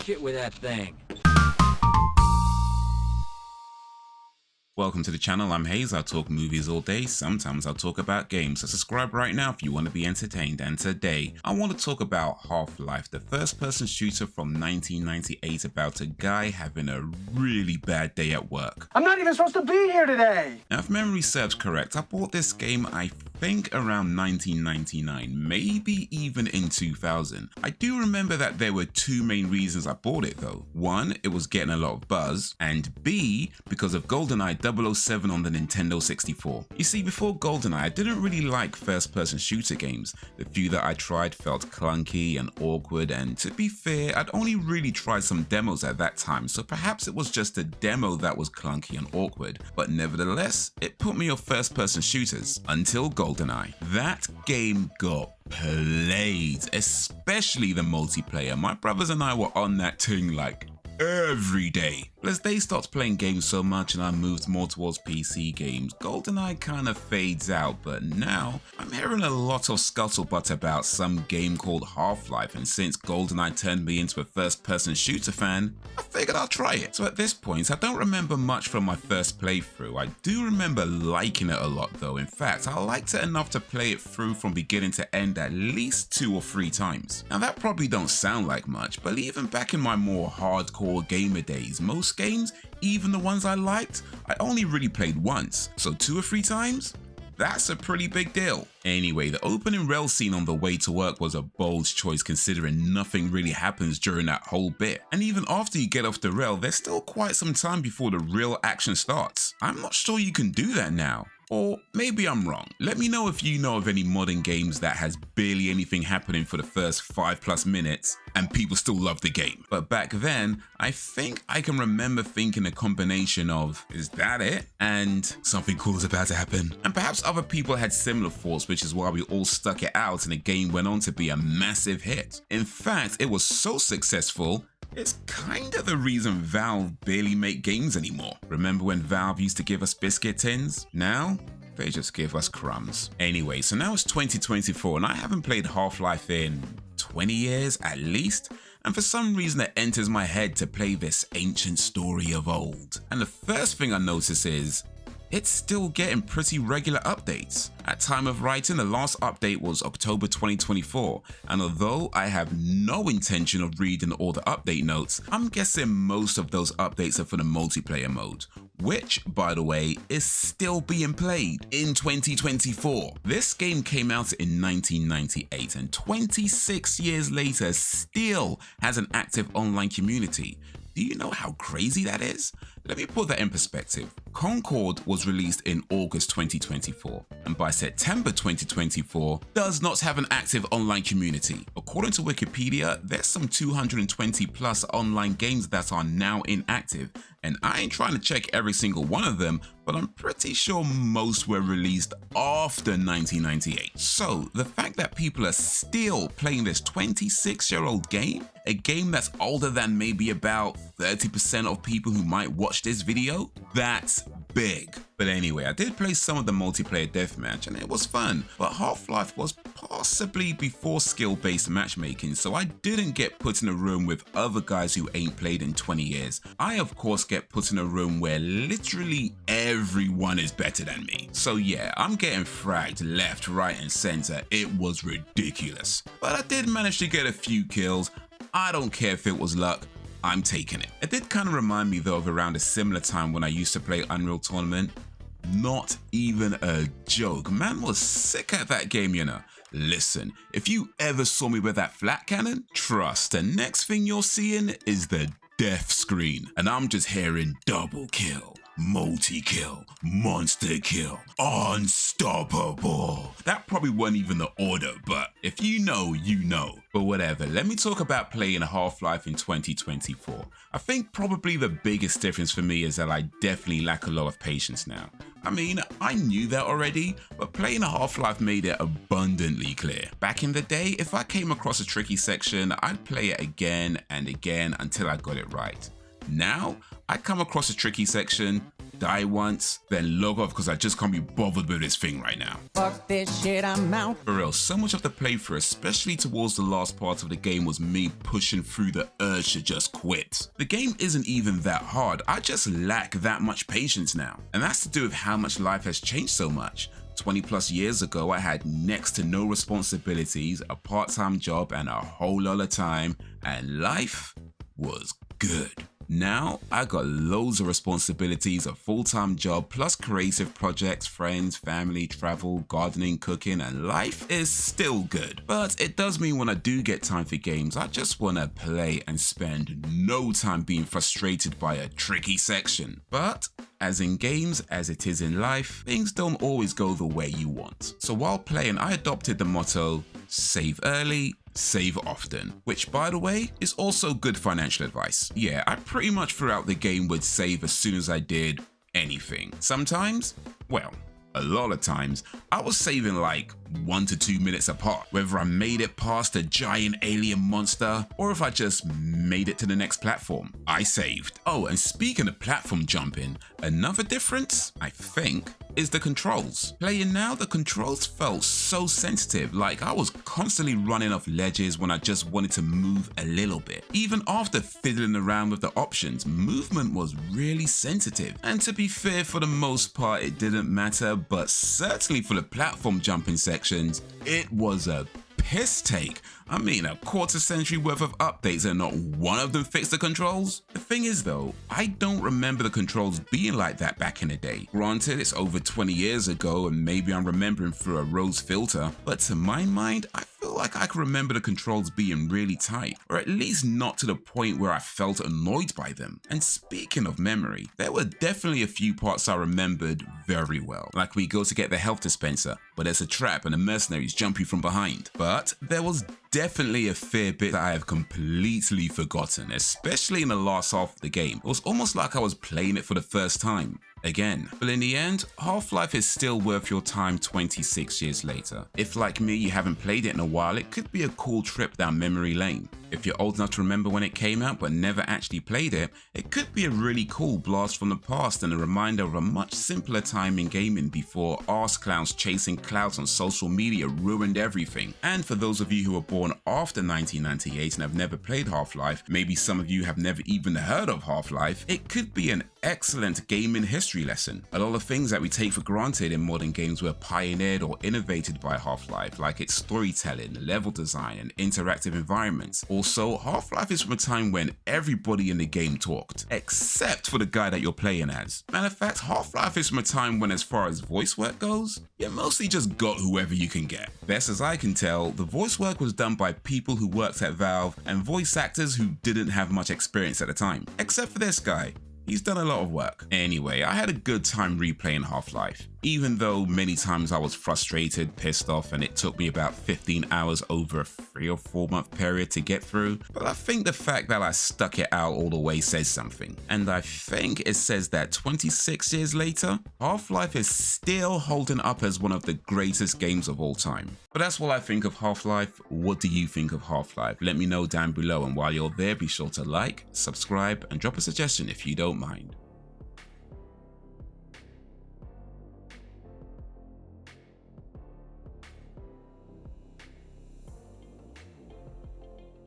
shit with that thing. Welcome to the channel, I'm Hayes. I'll talk movies all day, sometimes I'll talk about games, so subscribe right now if you want to be entertained. And today, I want to talk about Half-Life, the first-person shooter from 1998 about a guy having a really bad day at work. I'm not even supposed to be here today! Now if memory serves correct, I bought this game I think around 1999, maybe even in 2000. I do remember that there were two main reasons I bought it though. One, it was getting a lot of buzz, and B, because of GoldenEye 007 on the Nintendo 64. You see, before GoldenEye, I didn't really like first-person shooter games. The few that I tried felt clunky and awkward, and to be fair, I'd only really tried some demos at that time, so perhaps it was just the demo that was clunky and awkward. But nevertheless, it put me off first-person shooters until GoldenEye. That game got played, especially the multiplayer. My brothers and I were on that thing like every day. But as they stopped playing games so much and I moved more towards PC games, GoldenEye kind of fades out, but now I'm hearing a lot of scuttlebutt about some game called Half-Life, and since GoldenEye turned me into a first-person shooter fan, I figured I'll try it. So at this point, I don't remember much from my first playthrough. I do remember liking it a lot though. In fact, I liked it enough to play it through from beginning to end at least 2 or 3 times. Now that probably don't sound like much, but even back in my more hardcore gamer days, most games, even the ones I liked, I only really played once, so 2 or 3 times? That's a pretty big deal. Anyway, the opening rail scene on the way to work was a bold choice considering nothing really happens during that whole bit. And even after you get off the rail, there's still quite some time before the real action starts. I'm not sure you can do that now. Or maybe I'm wrong. Let me know if you know of any modern games that has barely anything happening for the first 5+ minutes and people still love the game. But back then, I think I can remember thinking a combination of, is that it? And something cool is about to happen. And perhaps other people had similar thoughts, which is why we all stuck it out and the game went on to be a massive hit. In fact, it was so successful, it's kinda the reason Valve barely make games anymore. Remember when Valve used to give us biscuit tins? Now, they just give us crumbs. Anyway, so now it's 2024 and I haven't played Half-Life in 20 years at least, and for some reason it enters my head to play this ancient story of old. And the first thing I notice is, it's still getting pretty regular updates. At time of writing, the last update was October 2024, and although I have no intention of reading all the update notes, I'm guessing most of those updates are for the multiplayer mode, which, by the way, is still being played in 2024. This game came out in 1998, and 26 years later still has an active online community. Do you know how crazy that is? Let me put that in perspective. Concord was released in August 2024, and by September 2024 does not have an active online community. According to Wikipedia, there's some 220+ online games that are now inactive, and I ain't trying to check every single one of them, but I'm pretty sure most were released after 1998. So the fact that people are still playing this 26-year-old game, a game that's older than maybe about 30% of people who might watch this video, that's big. But anyway, I did play some of the multiplayer deathmatch and it was fun, but Half-Life was possibly before skill-based matchmaking, so I didn't get put in a room with other guys who ain't played in 20 years. I of course get put in a room where literally everyone is better than me. So yeah, I'm getting fragged left, right and center. It was ridiculous. But I did manage to get a few kills. I don't care if it was luck. I'm taking it. It did kind of remind me though of around a similar time when I used to play Unreal Tournament. Not even a joke. Man was sick at that game, you know. Listen, if you ever saw me with that flat cannon, trust, the next thing you're seeing is the death screen. And I'm just hearing double kill, multi-kill, monster kill, unstoppable. That probably wasn't even the order, but if you know, you know. But whatever, let me talk about playing Half-Life in 2024. I think probably the biggest difference for me is that I definitely lack a lot of patience now. I mean, I knew that already, but playing Half-Life made it abundantly clear. Back in the day, if I came across a tricky section, I'd play it again and again until I got it right. Now, I come across a tricky section, die once, then log off because I just can't be bothered with this thing right now. Fuck this shit, I'm out. For real, so much of the playthrough, especially towards the last part of the game, was me pushing through the urge to just quit. The game isn't even that hard, I just lack that much patience now. And that's to do with how much life has changed so much. 20 plus years ago, I had next to no responsibilities, a part-time job, and a whole lot of time, and life was good. Now, I got loads of responsibilities, a full-time job, plus creative projects, friends, family, travel, gardening, cooking, and life is still good. But it does mean when I do get time for games, I just want to play and spend no time being frustrated by a tricky section. But as in games, as it is in life, things don't always go the way you want. So while playing, I adopted the motto, save early, save often, which by the way is also good financial advice. Yeah, I pretty much throughout the game would save as soon as I did anything. Sometimes, well, a lot of times, I was saving like 1 to 2 minutes apart, whether I made it past a giant alien monster or if I just made it to the next platform. I saved. Oh, and speaking of platform jumping, another difference, I think, is the controls. Playing now, the controls felt so sensitive, like I was constantly running off ledges when I just wanted to move a little bit. Even after fiddling around with the options, movement was really sensitive. And to be fair, for the most part, it didn't matter, but certainly for the platform jumping sections, it was a piss take. I mean, a quarter century worth of updates and not one of them fixed the controls? The thing is though, I don't remember the controls being like that back in the day. Granted, it's over 20 years ago and maybe I'm remembering through a rose filter, but to my mind, I feel like I can remember the controls being really tight, or at least not to the point where I felt annoyed by them. And speaking of memory, there were definitely a few parts I remembered very well. Like we go to get the health dispenser, but there's a trap and the mercenaries jump you from behind. But there was definitely a fair bit that I have completely forgotten, especially in the last half of the game. It was almost like I was playing it for the first time again. But in the end, Half-Life is still worth your time 26 years later. If like me, you haven't played it in a while, it could be a cool trip down memory lane. If you're old enough to remember when it came out but never actually played it, it could be a really cool blast from the past and a reminder of a much simpler time in gaming before arse clowns chasing clouds on social media ruined everything. And for those of you who were born after 1998 and have never played Half-Life, maybe some of you have never even heard of Half-Life, it could be an excellent gaming history lesson. A lot of things that we take for granted in modern games were pioneered or innovated by Half-Life, like its storytelling, level design, and interactive environments. Also, Half-Life is from a time when everybody in the game talked, except for the guy that you're playing as. Matter of fact, Half-Life is from a time when, as far as voice work goes, you mostly just got whoever you can get. Best as I can tell, the voice work was done by people who worked at Valve and voice actors who didn't have much experience at the time, except for this guy. He's done a lot of work. Anyway, I had a good time replaying Half-Life, even though many times I was frustrated, pissed off, and it took me about 15 hours over a 3 or 4 month period to get through. But I think the fact that I stuck it out all the way says something. And I think it says that 26 years later, Half-Life is still holding up as one of the greatest games of all time. But that's what I think of Half-Life. What do you think of Half-Life? Let me know down below, and while you're there, be sure to like, subscribe, and drop a suggestion if you don't mind.